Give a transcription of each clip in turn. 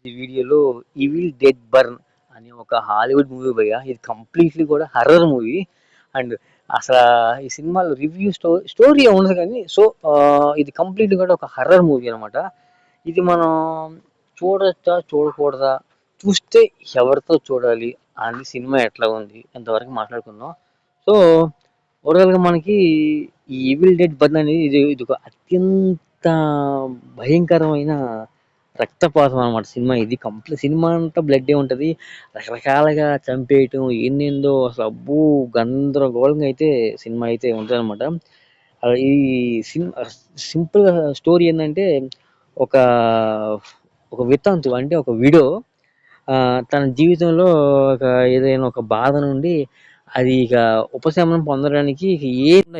ఈ వీడియోలో 'evil dead burn' అనే ఒక హాలీవుడ్ మూవీ భయ్యా. ఇది కంప్లీట్లీ కూడా హర్రర్ మూవీ. అండ్ అసలు ఈ సినిమాలో రివ్యూ స్టోరీ ఉండదు కానీ ఇది కంప్లీట్లీ కూడా ఒక హర్రర్ మూవీ అనమాట. ఇది మనం చూడొచ్చా చూడకూడదా, చూస్తే ఎవరితో చూడాలి అని సినిమా ఎట్లా ఉంది అంతవరకు మాట్లాడుకుందాం. సో ఓవరాల్గా మనకి ఈ 'ఈవిల్ డెడ్ బర్న్' అనేది ఇది ఒక అత్యంత భయంకరమైన రక్తపాతం అనమాట సినిమా. ఇది కంప్లీట్ సినిమా అంతా బ్లడ్డే ఉంటది. రకరకాలుగా చంపేయటం ఏందేందో అసలు అబ్బో! గందరగోళంగా అయితే సినిమా అయితే ఉంటదనమాట. ఈ సినిమా సింపుల్‌గా స్టోరీ ఏందంటే ఒక ఒక వితంతు అంటే ఒక విడో తన జీవితంలో ఏదైనా ఒక బాధ నుండి అది ఇక ఉపశమనం పొందడానికి ఇక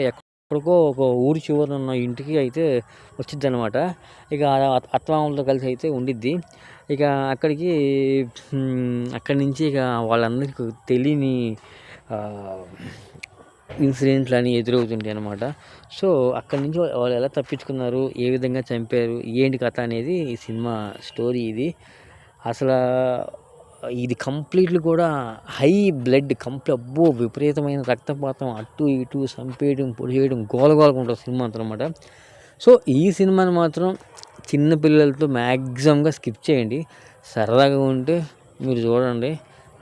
ఎక్కడికో ఒక ఊరి చివరన ఉన్న ఇంటికి అయితే వచ్చిద్దనమాట. ఇక అత్తమామలతో కలిసి అయితే ఉండిద్ది. ఇక అక్కడి నుంచి ఇక వాళ్ళందరికీ తెలియని ఇన్సిడెంట్లు అని ఎదురవుతుంటాయి అనమాట. సో అక్కడి నుంచి వాళ్ళు ఎలా తప్పించుకున్నారు, ఏ విధంగా చంపారు, ఏంటి కథ అనేది ఈ సినిమా స్టోరీ ఇది. అసలు ఇది కంప్లీట్లీ కూడా హై బ్లడ్ అబ్బో విపరీతమైన రక్తపాతం, అటు ఇటు చంపేయడం, పొడి చేయడం, గోలగోలగా ఉంటుంది సినిమా అంతా అనమాట. సో ఈ సినిమాని మాత్రం చిన్న పిల్లలతో మ్యాక్సిమంగా స్కిప్ చేయండి. సరదాగా ఉంటే మీరు చూడండి.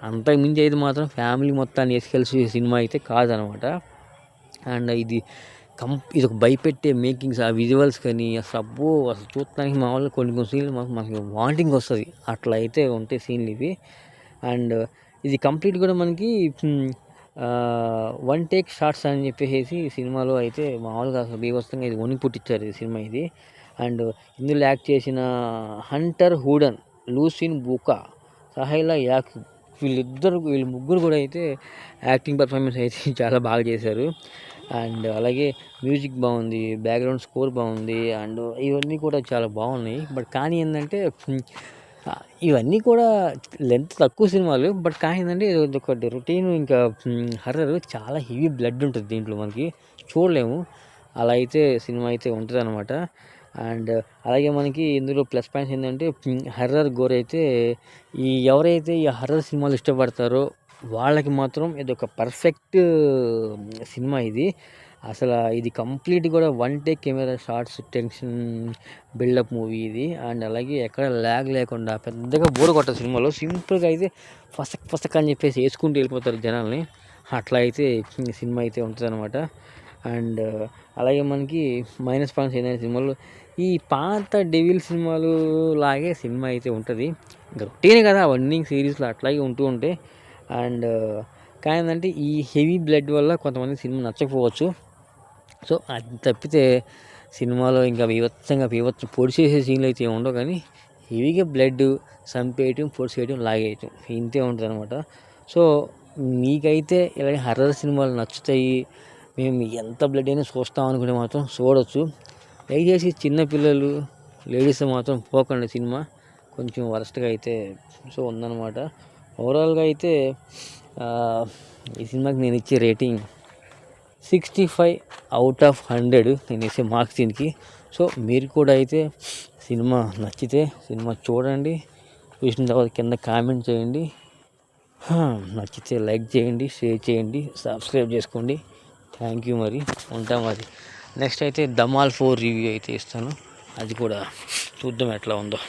అంతకుమించి అయితే మాత్రం ఫ్యామిలీ మొత్తాన్ని వేసుకెళ్ళి సినిమా అయితే కాదనమాట. అండ్ ఇది ఒక భయపెట్టే మేకింగ్స్, ఆ విజువల్స్ కానీ అసలు చూడటానికి మామూలుగా కొన్ని సీన్లు మనకి వాంటింగ్ వస్తుంది. అట్లా అయితే ఉంటాయి సీన్లు ఇవి. అండ్ ఇది కంప్లీట్ కూడా మనకి వన్ టేక్ షాట్స్ అని చెప్పేసి సినిమాలో అయితే మామూలుగా అసలు బీభత్సంగా ఇది వణికి పుట్టించారు ఈ సినిమా ఇది. అండ్ ఇందులో యాక్ట్ చేసిన హంటర్ హూడన్, లూసిన్ బూకా, సహైలా యాక్యూబ్ వీళ్ళు ముగ్గురు కూడా అయితే యాక్టింగ్ పర్ఫార్మెన్స్ అయితే చాలా బాగా చేశారు. అండ్ అలాగే మ్యూజిక్ బాగుంది, బ్యాక్గ్రౌండ్ స్కోర్ బాగుంది. అండ్ ఇవన్నీ కూడా చాలా బాగున్నాయి. బట్ కానీ ఏంటంటే ఇవన్నీ కూడా లెంత్ తక్కువ సినిమాలు. బట్ కానీ ఏంటంటే ఒకటి రొటీన్ ఇంకా హర్రర్ చాలా హెవీ బ్లడ్ ఉంటుంది దీంట్లో, మనకి చూడలేము. అలా అయితే సినిమా అయితే ఉంటుంది అనమాట. అండ్ అలాగే మనకి ఇందులో ప్లస్ పాయింట్స్ ఏంటంటే హర్రర్ గోర్ అయితే ఎవరైతే ఈ హర్రర్ సినిమాలు ఇష్టపడతారో వాళ్ళకి మాత్రం ఇది ఒక పర్ఫెక్ట్ సినిమా ఇది. అసలు ఇది కంప్లీట్ కూడా one take camera shorts, tension buildup movie ఇది. అండ్ అలాగే ఎక్కడ ల్యాగ్ లేకుండా పెద్దగా బోర్ కొట్టదు సినిమాలో. సింపుల్గా అయితే ఫసక్ అని చెప్పేసి వేసుకుంటూ వెళ్ళిపోతారు జనాల్ని. అట్లా అయితే సినిమా అయితే ఉంటుంది అనమాట. అండ్ అలాగే మనకి మైనస్ పాయింట్స్ ఏంటంటే సినిమాలో ఈ పాత డెవిల్ సినిమాలు లాగే సినిమా అయితే ఉంటుంది. ఇంకా రొటీనే కదా అవన్నీ సిరీస్లో అట్లాగే ఉంటూ ఉంటాయి. అండ్ కానీ ఏంటంటే ఈ హెవీ బ్లడ్ వల్ల కొంతమంది సినిమా నచ్చకపోవచ్చు. సో అది తప్పితే సినిమాలో ఇంకా బీభత్సంగా పొడి చేసే సీన్లు అయితే ఏమి ఉండవు. కానీ హెవీగా బ్లడ్ చంపేయటం, పొడి చేయటం, లాగేయటం ఇంతే ఉంటుంది అనమాట. సో మీకైతే ఇలాగే హర్రర్ సినిమాలు నచ్చుతాయి, మేము ఎంత బ్లడ్ అయినా చూస్తాం అనుకుంటే మాత్రం చూడవచ్చు. దయచేసి చిన్నపిల్లలు, లేడీస్ మాత్రం పోకండి. సినిమా కొంచెం వరస్ట్గా అయితే సో ఉందన్నమాట. ఓవరాల్గా అయితే ఈ సినిమాకి నేను ఇచ్చే రేటింగ్ 65/100 నేను ఇచ్చే మార్క్స్ దీనికి. సో మీరు కూడా అయితే సినిమా నచ్చితే సినిమా చూడండి. చూసిన తర్వాత కింద కామెంట్ చేయండి. నచ్చితే లైక్ చేయండి, షేర్ చేయండి, సబ్స్క్రైబ్ చేసుకోండి. Thank you. మరి ఉంటాం. మరి నెక్స్ట్ అయితే ధమాల్ 4 రివ్యూ అయితే ఇస్తాను. అది కూడా చూద్దాం ఎట్లా ఉందో.